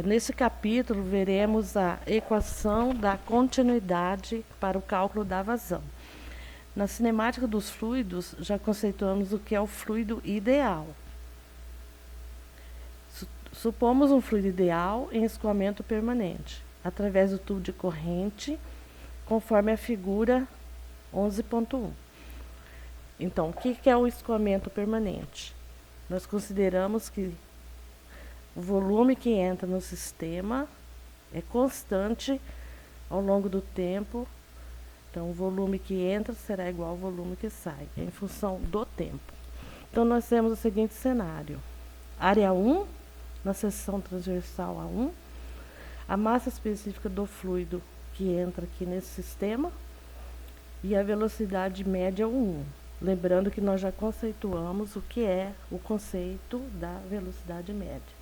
Nesse capítulo, veremos a equação da continuidade para o cálculo da vazão. Na cinemática dos fluidos, já conceituamos o que é o fluido ideal. Supomos um fluido ideal em escoamento permanente, através do tubo de corrente, conforme a figura 11.1. Então, o que é o escoamento permanente? Nós consideramos que o volume que entra no sistema é constante ao longo do tempo. Então, o volume que entra será igual ao volume que sai, em função do tempo. Então, nós temos o seguinte cenário. Área 1, na seção transversal A1, a massa específica do fluido que entra aqui nesse sistema e a velocidade média 1. Lembrando que nós já conceituamos o que é o conceito da velocidade média.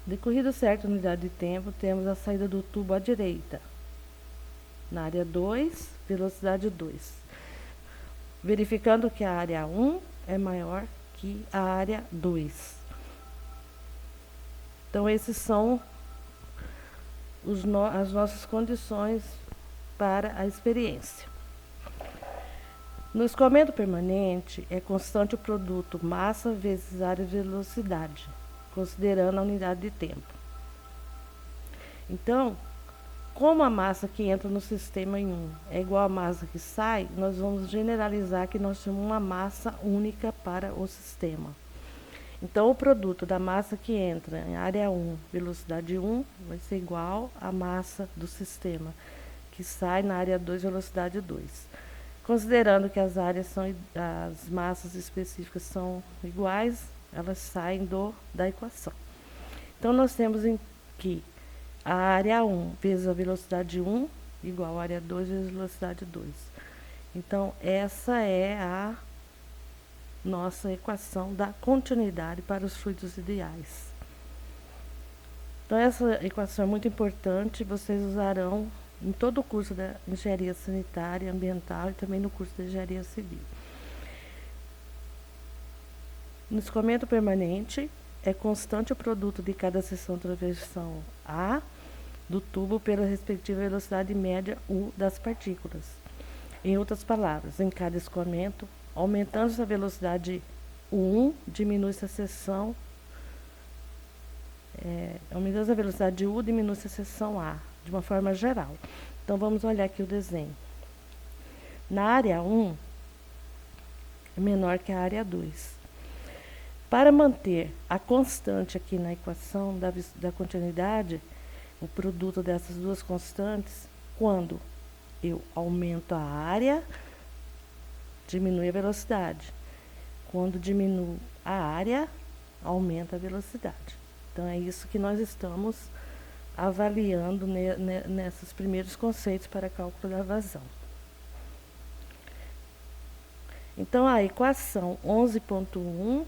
Decorrido certa unidade de tempo, temos a saída do tubo à direita. Na área 2, velocidade 2. Verificando que a área 1 é maior que a área 2. Então, esses são as nossas condições para a experiência. No escoamento permanente, é constante o produto massa vezes área velocidade, considerando a unidade de tempo. Então, como a massa que entra no sistema em 1 é igual à massa que sai, nós vamos generalizar que nós temos uma massa única para o sistema. Então, o produto da massa que entra em área 1, velocidade 1, vai ser igual à massa do sistema que sai na área 2, velocidade 2. Considerando que as massas específicas são iguais, elas saem da equação. Então, nós temos que a área 1 vezes a velocidade 1 igual a área 2 vezes a velocidade 2. Então, essa é a nossa equação da continuidade para os fluidos ideais. Então, essa equação é muito importante, vocês usarão em todo o curso da engenharia sanitária, ambiental e também no curso de engenharia civil. No escoamento permanente, é constante o produto de cada seção transversal A do tubo pela respectiva velocidade média U das partículas. Em outras palavras, em cada escoamento, aumentando-se a velocidade U1, diminui-se a seção, aumentando a velocidade U, diminui-se a seção A, de uma forma geral. Então, vamos olhar aqui o desenho. Na área 1, é menor que a área 2. Para manter a constante aqui na equação da continuidade, o produto dessas duas constantes, quando eu aumento a área, diminui a velocidade. Quando diminuo a área, aumenta a velocidade. Então, é isso que nós estamos avaliando nesses primeiros conceitos para cálculo da vazão. Então, a equação 11.1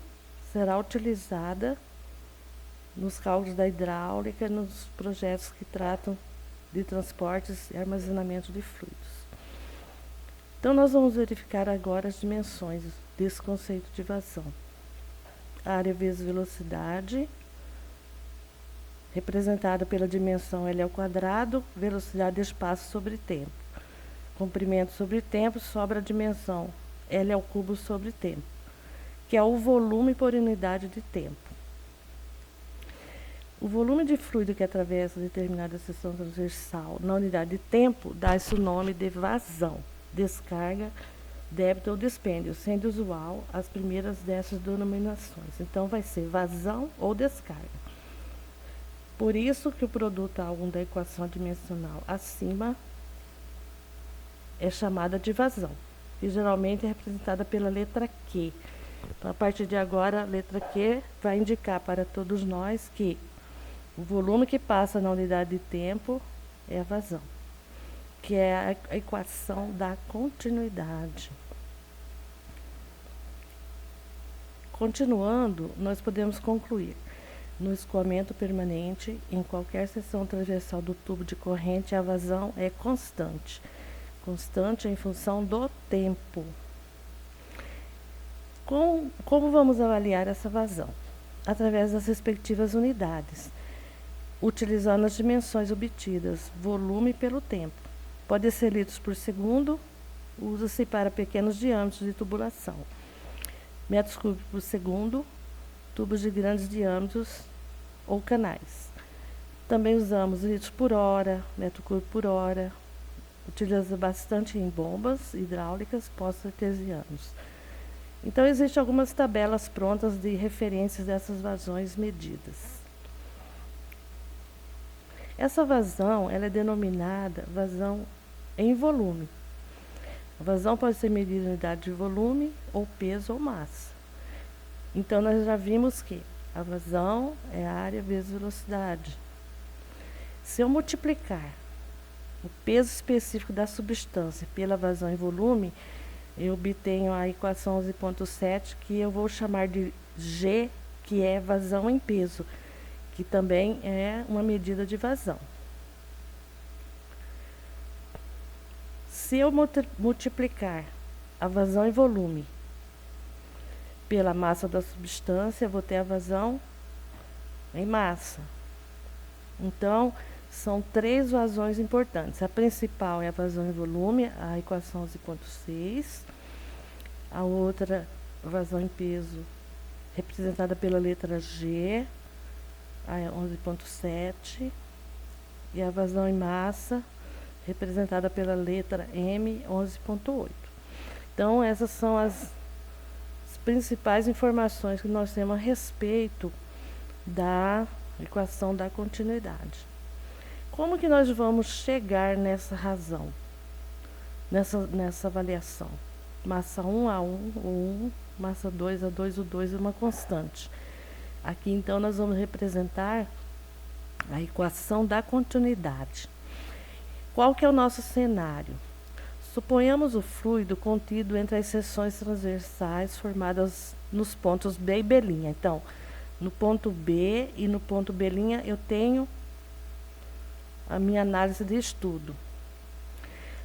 será utilizada nos cálculos da hidráulica, nos projetos que tratam de transportes e armazenamento de fluidos. Então, nós vamos verificar agora as dimensões desse conceito de vazão. Área vezes velocidade, representada pela dimensão L ao quadrado, velocidade de espaço sobre tempo. Comprimento sobre tempo, sobra a dimensão L ao cubo sobre tempo, que é o volume por unidade de tempo. O volume de fluido que atravessa determinada seção transversal na unidade de tempo dá-se o nome de vazão, descarga, débito ou dispêndio, sendo usual as primeiras dessas denominações. Então, vai ser vazão ou descarga. Por isso que o produto A1 da equação dimensional acima é chamada de vazão, que geralmente é representada pela letra Q. Então, a partir de agora, a letra Q vai indicar para todos nós que o volume que passa na unidade de tempo é a vazão, que é a equação da continuidade. Continuando, nós podemos concluir. No escoamento permanente, em qualquer seção transversal do tubo de corrente, a vazão é constante. Constante em função do tempo. Como vamos avaliar essa vazão? Através das respectivas unidades. utilizando as dimensões obtidas, volume pelo tempo. Pode ser litros por segundo, usa-se para pequenos diâmetros de tubulação. Metros cúbicos por segundo, tubos de grandes diâmetros ou canais. Também usamos litros por hora, metro cúbico por hora. Utiliza bastante em bombas hidráulicas pós-artesianos. Então, existem algumas tabelas prontas de referências dessas vazões medidas. Essa vazão ela é denominada vazão em volume. A vazão pode ser medida em unidade de volume, ou peso, ou massa. Então, nós já vimos que a vazão é área vezes velocidade. Se eu multiplicar o peso específico da substância pela vazão em volume, eu obtenho a equação 11.7, que eu vou chamar de G, que é vazão em peso, que também é uma medida de vazão. Se eu multiplicar a vazão em volume pela massa da substância, eu vou ter a vazão em massa. Então, são 3 vazões importantes. A principal é a vazão em volume, a equação 11.6. A outra, vazão em peso, representada pela letra G, a 11.7. E a vazão em massa, representada pela letra M, 11.8. Então, essas são as principais informações que nós temos a respeito da equação da continuidade. Como que nós vamos chegar nessa razão, nessa avaliação? Massa 1 a 1, o 1, massa 2 a 2, o 2 é uma constante. Aqui, então, nós vamos representar a equação da continuidade. Qual que é o nosso cenário? Suponhamos o fluido contido entre as seções transversais formadas nos pontos B e B'. Então, no ponto B e no ponto B' eu tenho a minha análise de estudo.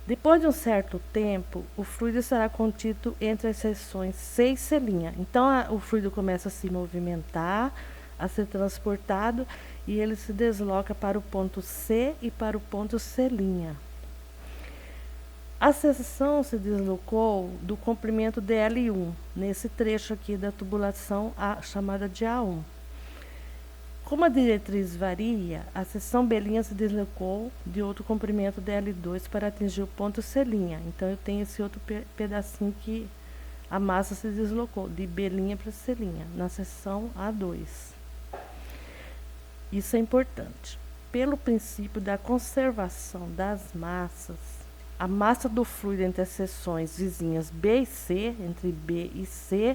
Depois de um certo tempo, o fluido será contido entre as seções C e C'. Então, o fluido começa a se movimentar, a ser transportado, e ele se desloca para o ponto C e para o ponto C'. A seção se deslocou do comprimento DL1, nesse trecho aqui da tubulação chamada de A1. Como a diretriz varia, a seção B' se deslocou de outro comprimento DL2 para atingir o ponto C'. Então, eu tenho esse outro pedacinho que a massa se deslocou, de B' para C', na seção A2. Isso é importante. Pelo princípio da conservação das massas, a massa do fluido entre as seções vizinhas B e C, entre B e C,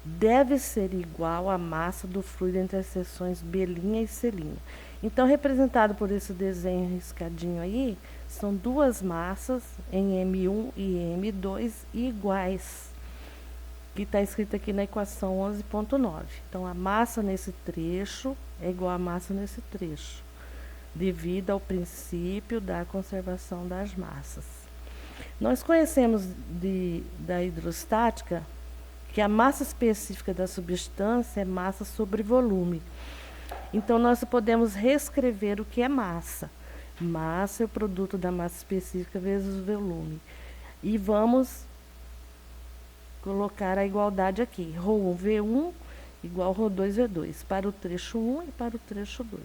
deve ser igual à massa do fluido entre as seções B' e C'. Então, representado por esse desenho riscadinho aí, são duas massas em M1 e M2 iguais, que está escrito aqui na equação 11.9. Então, a massa nesse trecho é igual à massa nesse trecho, devido ao princípio da conservação das massas. Nós conhecemos da hidrostática que a massa específica da substância é massa sobre volume. Então, nós podemos reescrever o que é massa. Massa é o produto da massa específica vezes o volume. E vamos colocar a igualdade aqui. Ρ1 V1 igual Ρ2 V2, para o trecho 1 e para o trecho 2.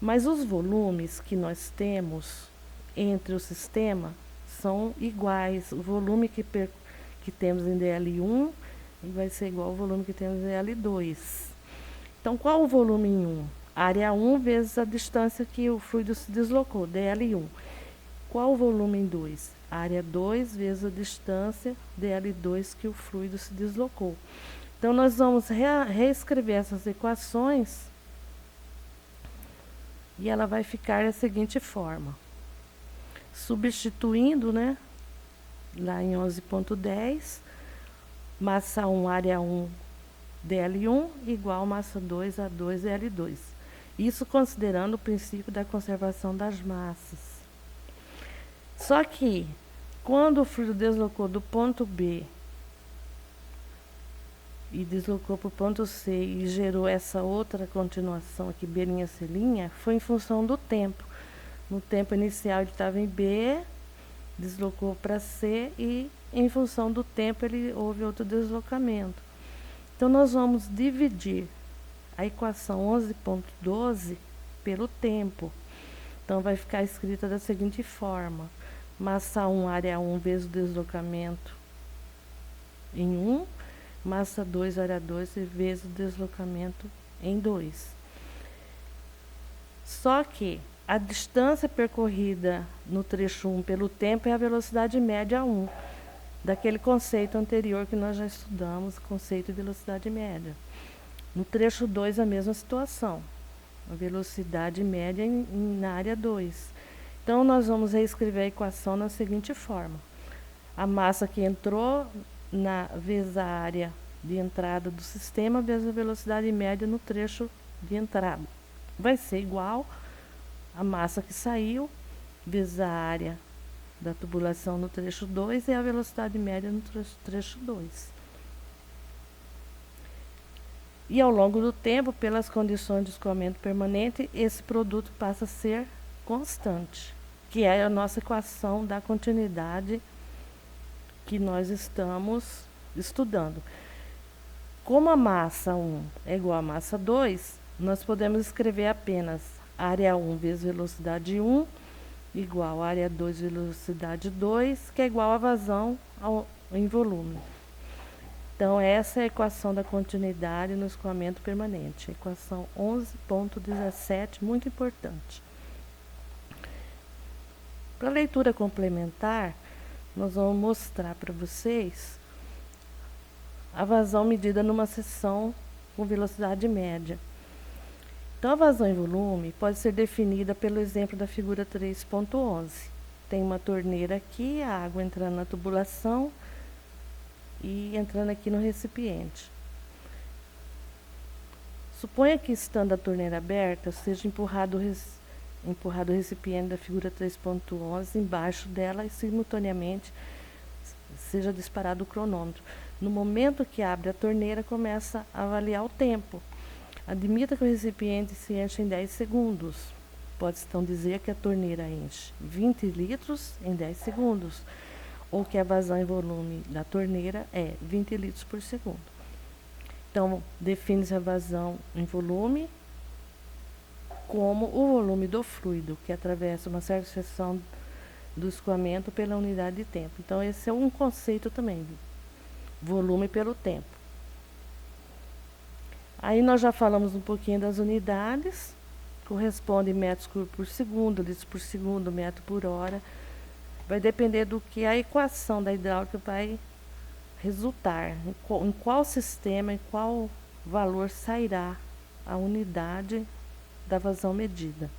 Mas os volumes que nós temos entre o sistema são iguais. O volume que temos em DL1 vai ser igual ao volume que temos em DL2. Então, qual o volume em 1? Área 1 vezes a distância que o fluido se deslocou, DL1. Qual o volume em 2? Área 2 vezes a distância, DL2, que o fluido se deslocou. Então, nós vamos reescrever essas equações e ela vai ficar da seguinte forma. Substituindo, né, lá em 11.10, massa 1, área 1, DL1, igual massa 2, A2, DL2. Isso considerando o princípio da conservação das massas. Só que, quando o fluido deslocou do ponto B e deslocou para o ponto C e gerou essa outra continuação aqui, B', C', foi em função do tempo. No tempo inicial ele estava em B, deslocou para C e em função do tempo houve outro deslocamento. Então nós vamos dividir a equação 11.12 pelo tempo. Então vai ficar escrita da seguinte forma: massa 1, área 1 vezes o deslocamento em 1, massa 2, área 2 vezes o deslocamento em 2. Só que a distância percorrida no trecho 1 pelo tempo é a velocidade média 1, daquele conceito anterior que nós já estudamos, conceito de velocidade média. No trecho 2, a mesma situação, a velocidade média na área 2. Então, nós vamos reescrever a equação na seguinte forma: a massa que entrou vezes a área de entrada do sistema vezes a velocidade média no trecho de entrada vai ser igual a massa que saiu vezes a área da tubulação no trecho 2 e a velocidade média no trecho 2. E ao longo do tempo, pelas condições de escoamento permanente, esse produto passa a ser constante, que é a nossa equação da continuidade que nós estamos estudando. Como a massa 1 é igual a massa 2, nós podemos escrever apenas área 1 vezes velocidade 1 igual a área 2 velocidade 2, que é igual a vazão em volume. Então, essa é a equação da continuidade no escoamento permanente. Equação 11.17, muito importante. Para leitura complementar, nós vamos mostrar para vocês a vazão medida numa seção com velocidade média. Então, a vazão em volume pode ser definida pelo exemplo da figura 3.11. Tem uma torneira aqui, a água entrando na tubulação e entrando aqui no recipiente. Suponha que, estando a torneira aberta, seja empurrado o recipiente da figura 3.11 embaixo dela e, simultaneamente, seja disparado o cronômetro. No momento que abre a torneira, começa a avaliar o tempo. Admita que o recipiente se enche em 10 segundos. Pode-se então dizer que a torneira enche 20 litros em 10 segundos, ou que a vazão em volume da torneira é 20 litros por segundo. Então, define-se a vazão em volume como o volume do fluido que atravessa uma certa seção do escoamento pela unidade de tempo. Então, esse é um conceito também, volume pelo tempo. Aí nós já falamos um pouquinho das unidades, corresponde metros cúbicos por segundo, litros por segundo, metro por hora. Vai depender do que a equação da hidráulica vai resultar, em qual sistema, em qual valor sairá a unidade da vazão medida.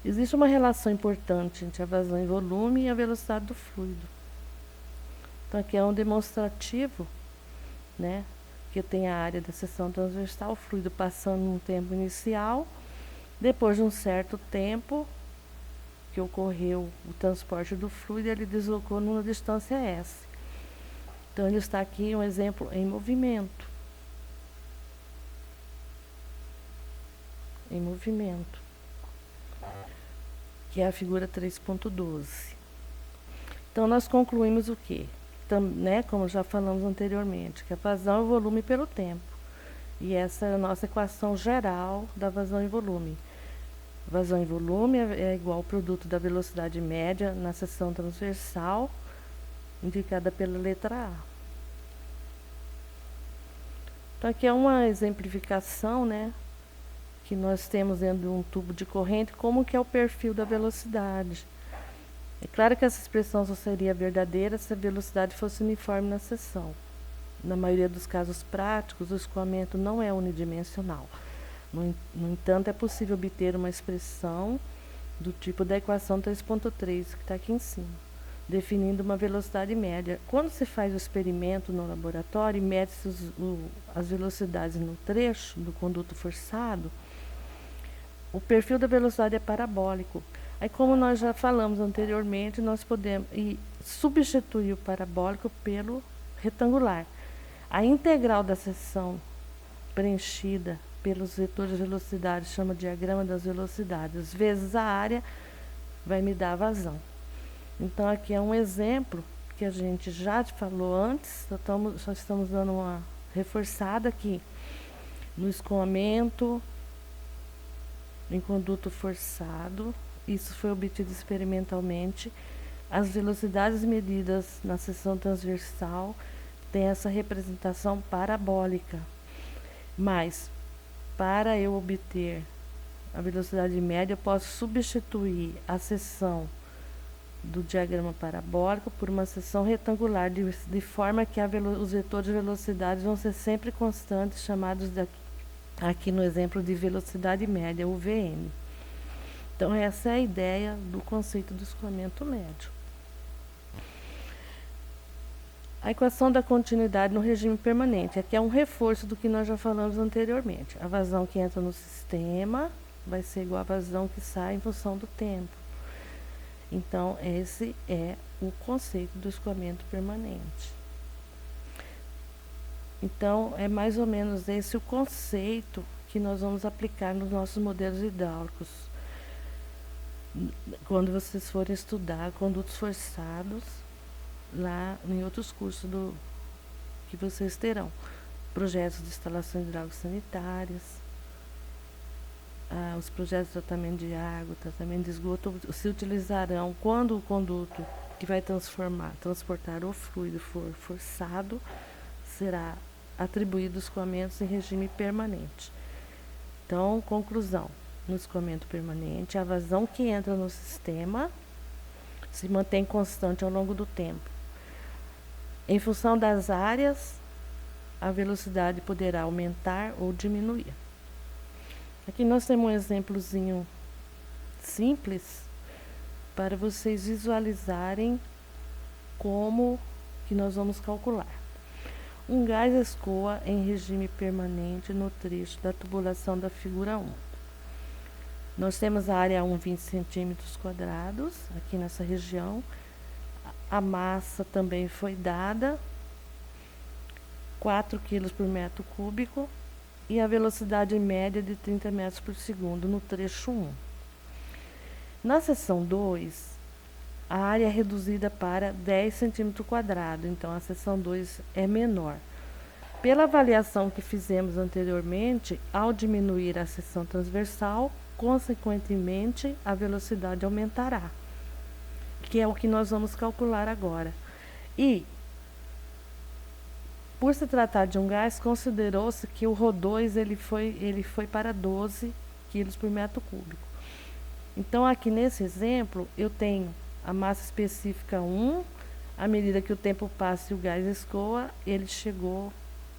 Existe uma relação importante entre a vazão em volume e a velocidade do fluido. Então, aqui é um demonstrativo, né? Que tem a área da seção transversal, o fluido passando num tempo inicial, depois de um certo tempo que ocorreu o transporte do fluido, ele deslocou numa distância S. Então, ele está aqui um exemplo em movimento. Em movimento, que é a figura 3.12. Então, nós concluímos o quê? Como já falamos anteriormente, que a vazão é o volume pelo tempo. E essa é a nossa equação geral da vazão em volume. Vazão em volume é igual ao produto da velocidade média na seção transversal, indicada pela letra A. Então, aqui é uma exemplificação, né, que nós temos dentro de um tubo de corrente, como que é o perfil da velocidade. É claro que essa expressão só seria verdadeira se a velocidade fosse uniforme na seção. Na maioria dos casos práticos, o escoamento não é unidimensional. No entanto, é possível obter uma expressão do tipo da equação 3.3, que está aqui em cima, definindo uma velocidade média. Quando se faz o experimento no laboratório e mede-se as velocidades no trecho do conduto forçado, o perfil da velocidade é parabólico. Aí, como nós já falamos anteriormente, nós podemos substituir o parabólico pelo retangular. A integral da seção preenchida pelos vetores de velocidade chama diagrama das velocidades, vezes a área, vai me dar a vazão. Então, aqui é um exemplo que a gente já falou antes, só estamos dando uma reforçada aqui. No escoamento, em conduto forçado, isso foi obtido experimentalmente. As velocidades medidas na seção transversal têm essa representação parabólica. Mas, para eu obter a velocidade média, eu posso substituir a seção do diagrama parabólico por uma seção retangular, de forma que os vetores de velocidade vão ser sempre constantes, chamados aqui no exemplo de velocidade média, o Vm. Então, essa é a ideia do conceito do escoamento médio. A equação da continuidade no regime permanente. Aqui é um reforço do que nós já falamos anteriormente. A vazão que entra no sistema vai ser igual à vazão que sai em função do tempo. Então, esse é o conceito do escoamento permanente. Então, é mais ou menos esse o conceito que nós vamos aplicar nos nossos modelos hidráulicos. Quando vocês forem estudar condutos forçados, lá em outros cursos que vocês terão. Projetos de instalações hidráulicas sanitárias, os projetos de tratamento de água, tratamento de esgoto, se utilizarão quando o conduto que vai transportar o fluido for forçado, será atribuído escoamentos em regime permanente. Então, conclusão: no escoamento permanente, a vazão que entra no sistema se mantém constante ao longo do tempo. Em função das áreas, a velocidade poderá aumentar ou diminuir. Aqui nós temos um exemplozinho simples para vocês visualizarem como que nós vamos calcular. Um gás escoa em regime permanente no trecho da tubulação da figura 1. Nós temos a área 1, 20 centímetros quadrados, aqui nessa região. A massa também foi dada, 4 kg por metro cúbico, e a velocidade média de 30 metros por segundo no trecho 1. Na seção 2, a área é reduzida para 10 centímetros quadrados, então a seção 2 é menor. Pela avaliação que fizemos anteriormente, ao diminuir a seção transversal, consequentemente, a velocidade aumentará, que é o que nós vamos calcular agora. E, por se tratar de um gás, considerou-se que o Rho2 ele foi para 12 kg por metro cúbico. Então, aqui nesse exemplo, eu tenho a massa específica 1, à medida que o tempo passa e o gás escoa, ele chegou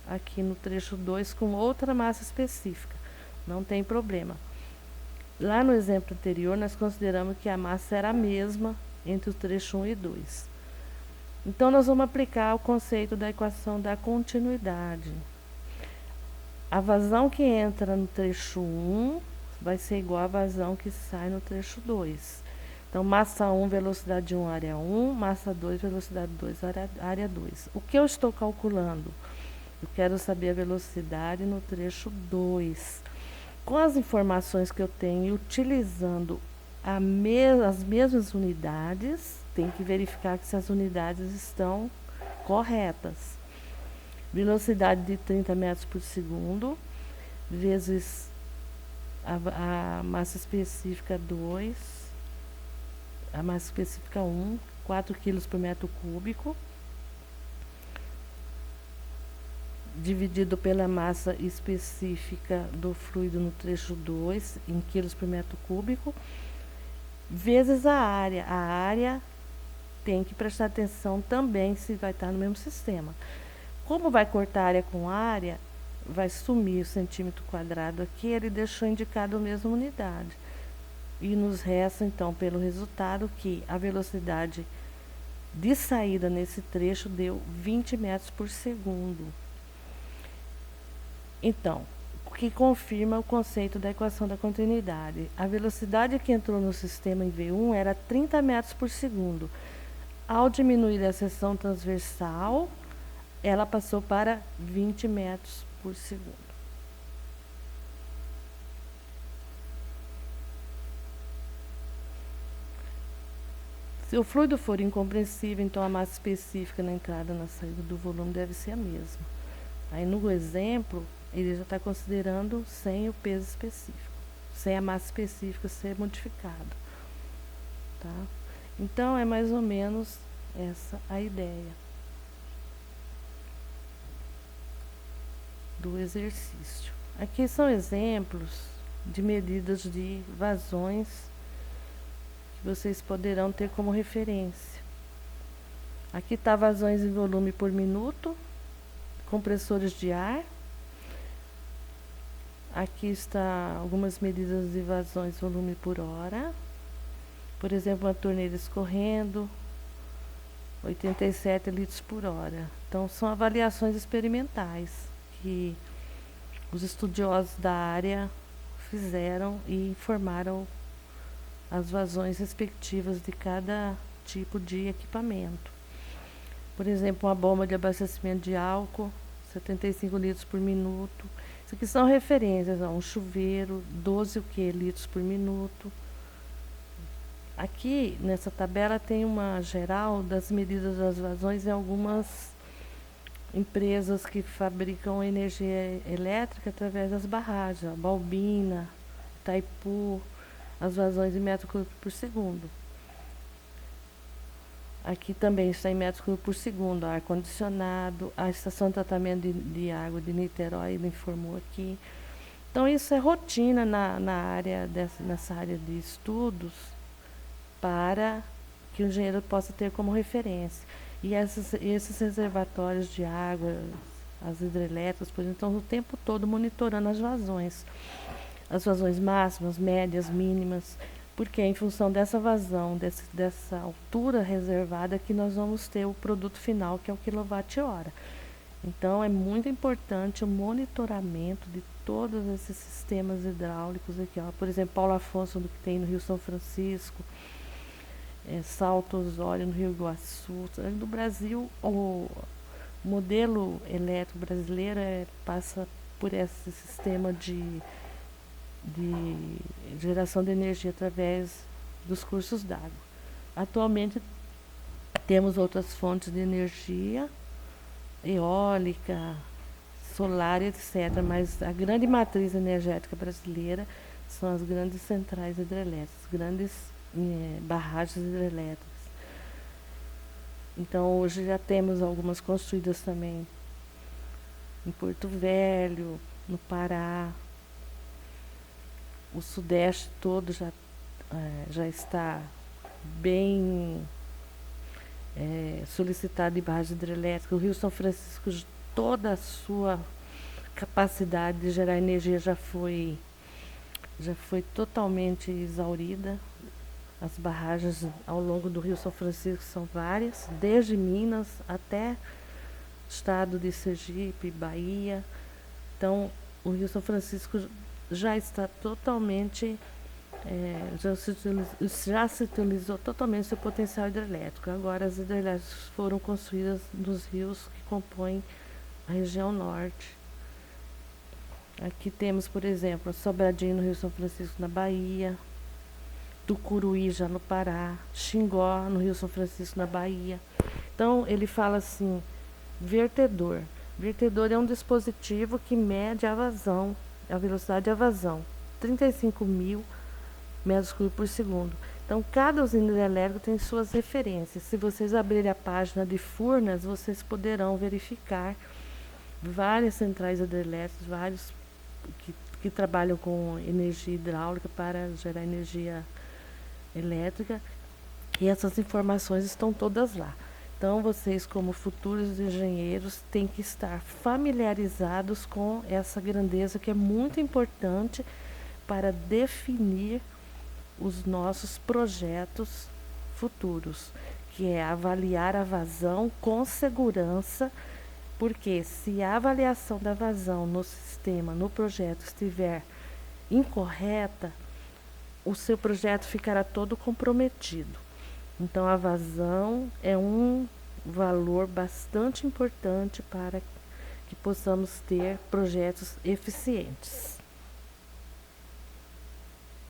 aqui no trecho 2 com outra massa específica. Não tem problema. Lá no exemplo anterior, nós consideramos que a massa era a mesma entre o trecho 1 e 2. Então, nós vamos aplicar o conceito da equação da continuidade. A vazão que entra no trecho 1 vai ser igual à vazão que sai no trecho 2. Então, massa 1, velocidade 1, área 1, massa 2, velocidade 2, área 2. O que eu estou calculando? Eu quero saber a velocidade no trecho 2. Com as informações que eu tenho, utilizando as mesmas unidades, tem que verificar que se as unidades estão corretas. Velocidade de 30 metros por segundo, vezes a massa específica 2, a massa específica 1, 4 kg por metro cúbico, dividido pela massa específica do fluido no trecho 2, em quilos por metro cúbico, vezes a área. A área tem que prestar atenção também se vai estar no mesmo sistema. Como vai cortar área com área, vai sumir o centímetro quadrado aqui, ele deixou indicado a mesma unidade. E nos resta, então, pelo resultado, que a velocidade de saída nesse trecho deu 20 metros por segundo. Então, o que confirma o conceito da equação da continuidade. A velocidade que entrou no sistema em V1 era 30 metros por segundo. Ao diminuir a seção transversal, ela passou para 20 metros por segundo. Se o fluido for incompressível, então a massa específica na entrada e na saída do volume deve ser a mesma. Aí no exemplo, ele já está considerando sem o peso específico, sem a massa específica ser modificada. Tá? Então é mais ou menos essa a ideia do exercício. Aqui são exemplos de medidas de vazões que vocês poderão ter como referência. Aqui está vazões em volume por minuto, compressores de ar. Aqui está algumas medidas de vazões volume por hora. Por exemplo, uma torneira escorrendo, 87 litros por hora. Então, são avaliações experimentais que os estudiosos da área fizeram e informaram as vazões respectivas de cada tipo de equipamento. Por exemplo, uma bomba de abastecimento de álcool, 75 litros por minuto. Isso aqui são referências, ó, um chuveiro, 12 litros por minuto. Aqui, nessa tabela, tem uma geral das medidas das vazões em algumas empresas que fabricam energia elétrica através das barragens, ó, Balbina, Itaipu, as vazões em metro cúbico por segundo. Aqui também está em metros cúbicos por segundo, ar-condicionado, a estação de tratamento de água de Niterói, ele informou aqui. Então, isso é rotina nessa área de estudos, para que o engenheiro possa ter como referência. E esses reservatórios de água, as hidrelétricas, por exemplo, estão o tempo todo monitorando as vazões máximas, médias, mínimas, porque é em função dessa vazão, dessa altura reservada, que nós vamos ter o produto final, que é o quilowatt-hora. Então, é muito importante o monitoramento de todos esses sistemas hidráulicos aqui, ó. Por exemplo, Paulo Afonso, que tem no Rio São Francisco, Salto Osório, no Rio Iguaçu. No Brasil, o modelo elétrico brasileiro passa por esse sistema de geração de energia através dos cursos d'água. Atualmente, temos outras fontes de energia, eólica, solar, etc. Mas a grande matriz energética brasileira são as grandes centrais hidrelétricas, grandes barragens hidrelétricas. Então, hoje já temos algumas construídas também em Porto Velho, no Pará. O Sudeste todo já está bem solicitado de barragem hidrelétrica. O Rio São Francisco, toda a sua capacidade de gerar energia já foi totalmente exaurida. As barragens ao longo do Rio São Francisco são várias, desde Minas até o estado de Sergipe, Bahia. Então, o Rio São Francisco já está totalmente, já se utilizou totalmente seu potencial hidrelétrico. Agora, as hidrelétricas foram construídas nos rios que compõem a região norte. Aqui temos, por exemplo, Sobradinho, no Rio São Francisco, na Bahia, Tucuruí, já no Pará, Xingó, no Rio São Francisco, na Bahia. Então, ele fala assim, vertedor. Vertedor é um dispositivo que mede a vazão, a velocidade de vazão, 35.000 metros cúbicos por segundo. Então, cada usina hidrelétrica tem suas referências. Se vocês abrirem a página de Furnas, vocês poderão verificar várias centrais hidrelétricas, vários que trabalham com energia hidráulica para gerar energia elétrica, e essas informações estão todas lá. Então, vocês, como futuros engenheiros, têm que estar familiarizados com essa grandeza, que é muito importante para definir os nossos projetos futuros, que é avaliar a vazão com segurança, porque se a avaliação da vazão no sistema, no projeto, estiver incorreta, o seu projeto ficará todo comprometido. Então, a vazão é um valor bastante importante para que possamos ter projetos eficientes.